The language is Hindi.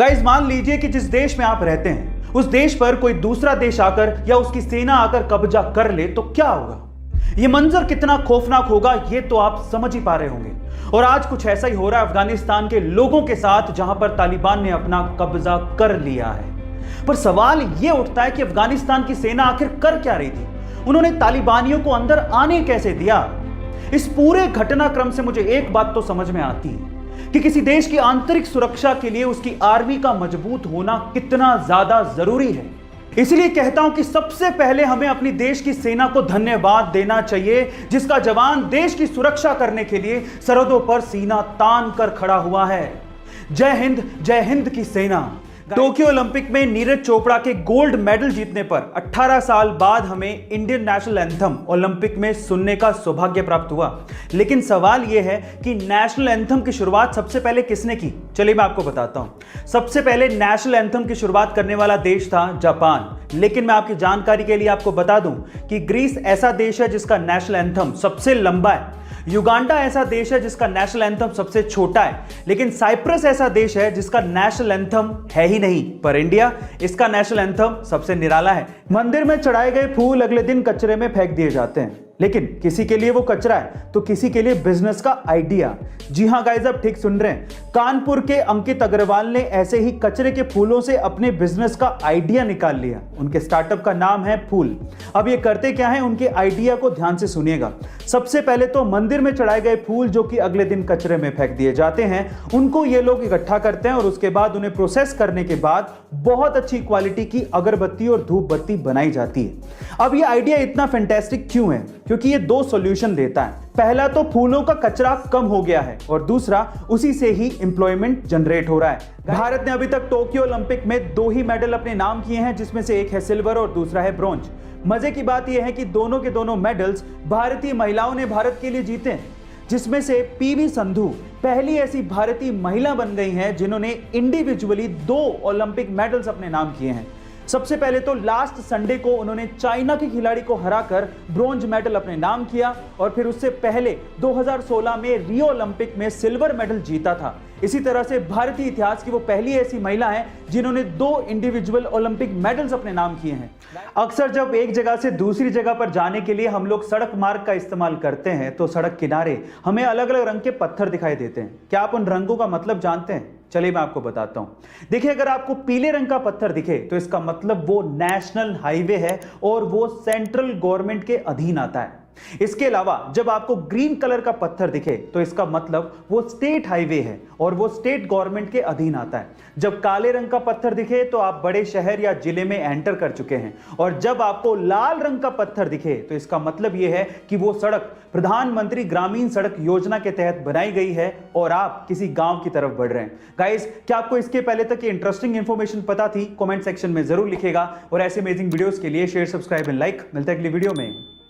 गाइस मान लीजिए कि जिस देश में आप रहते हैं उस देश पर कोई दूसरा देश आकर या उसकी सेना आकर कब्जा कर ले तो क्या होगा। यह मंजर कितना खौफनाक होगा ये तो आप समझ ही पा रहे होंगे। और आज कुछ ऐसा ही हो रहा है अफगानिस्तान के लोगों के साथ, जहां पर तालिबान ने अपना कब्जा कर लिया है। पर सवाल यह उठता है कि अफगानिस्तान की सेना आखिर कर क्या रही थी, उन्होंने तालिबानियों को अंदर आने कैसे दिया। इस पूरे घटनाक्रम से मुझे एक बात तो समझ में आती है कि किसी देश की आंतरिक सुरक्षा के लिए उसकी आर्मी का मजबूत होना कितना ज्यादा जरूरी है। इसलिए कहता हूं कि सबसे पहले हमें अपनी देश की सेना को धन्यवाद देना चाहिए, जिसका जवान देश की सुरक्षा करने के लिए सरहदों पर सीना तान कर खड़ा हुआ है। जय हिंद की सेना। टोक्यो ओलंपिक में नीरज चोपड़ा के गोल्ड मेडल जीतने पर 18 साल बाद हमें इंडियन नेशनल एंथम ओलंपिक में सुनने का सौभाग्य प्राप्त हुआ। लेकिन सवाल यह है कि नेशनल एंथम की शुरुआत सबसे पहले किसने की। चलिए मैं आपको बताता हूं। सबसे पहले नेशनल एंथम की शुरुआत करने वाला देश था जापान। लेकिन मैं आपकी जानकारी के लिए आपको बता दूं कि ग्रीस ऐसा देश है जिसका नेशनल एंथम सबसे लंबा है। युगांडा ऐसा देश है जिसका नेशनल एंथम सबसे छोटा है। लेकिन साइप्रस ऐसा देश है जिसका नेशनल एंथम है ही नहीं। पर इंडिया, इसका नेशनल एंथम सबसे निराला है। मंदिर में चढ़ाए गए फूल अगले दिन कचरे में फेंक दिए जाते हैं, लेकिन किसी के लिए वो कचरा है तो किसी के लिए बिजनेस का आइडिया। जी हां गाइस, आप ठीक सुन रहे हैं। कानपुर के अंकित अग्रवाल ने ऐसे ही कचरे के फूलों से अपने बिजनेस का आइडिया निकाल लिया। उनके स्टार्टअप का नाम है फूल। अब ये करते क्या है, उनके आइडिया को ध्यान से सुनिएगा। सबसे पहले तो मंदिर में चढ़ाए गए फूल जो कि अगले दिन कचरे में फेंक दिए जाते हैं, उनको ये लोग इकट्ठा करते हैं और उसके बाद उन्हें प्रोसेस करने के बाद बहुत अच्छी क्वालिटी की अगरबत्ती और धूप बत्ती बनाई जाती है। अब ये आइडिया इतना फैंटास्टिक क्यों है? क्योंकि ये दो सॉल्यूशन देता है। पहला तो फूलों का कचरा कम हो गया है और दूसरा उसी से ही एम्प्लॉयमेंट जनरेट हो रहा है। भारत ने अभी तक टोक्यो ओलंपिक में 2 ही मेडल अपने नाम किए हैं, जिसमें से एक है सिल्वर और दूसरा है ब्रॉन्ज। मजे की बात यह है कि दोनों के दोनों मेडल्स भारतीय महिलाओं ने भारत के लिए जीते हैं, जिसमें से पीवी संधू पहली ऐसी भारतीय महिला बन गई हैं जिन्होंने इंडिविजुअली 2 ओलंपिक मेडल्स अपने नाम किए हैं। सबसे पहले तो लास्ट संडे को उन्होंने चाइना के खिलाड़ी को हराकर ब्रॉन्ज मेडल अपने नाम किया और फिर उससे पहले 2016 में रियो ओलंपिक में सिल्वर मेडल जीता था। इसी तरह से भारतीय इतिहास की वो पहली ऐसी महिला है जिन्होंने 2 इंडिविजुअल ओलंपिक मेडल्स अपने नाम किए हैं। अक्सर जब एक जगह से दूसरी जगह पर जाने के लिए हम लोग सड़क मार्ग का इस्तेमाल करते हैं तो सड़क किनारे हमें अलग अलग रंग के पत्थर दिखाई देते हैं। क्या आप उन रंगों का मतलब जानते हैं? चलिए मैं आपको बताता हूं। देखिए, अगर आपको पीले रंग का पत्थर दिखे तो इसका मतलब वो नेशनल हाईवे है और वो सेंट्रल गवर्नमेंट के अधीन आता है। इसके अलावा जब आपको ग्रीन कलर का पत्थर दिखे तो इसका मतलब वो स्टेट हाईवे है और वो स्टेट गवर्नमेंट के अधीन आता है। जब काले रंग का पत्थर दिखे तो आप बड़े शहर या जिले में एंटर कर चुके हैं और जब आपको लाल रंग का पत्थर दिखे तो इसका मतलब यह है कि वो सड़क प्रधानमंत्री ग्रामीण सड़क योजना के तहत बनाई गई है और आप किसी गांव की तरफ बढ़ रहे हैं। गाइस, क्या आपको इसके पहले तक ये इंटरेस्टिंग इंफॉर्मेशन पता थी? कमेंट सेक्शन में जरूर लिखेगा और ऐसे अमेजिंग वीडियोस के लिए शेयर, सब्सक्राइब एंड लाइक। मिलते हैं अगली वीडियो में।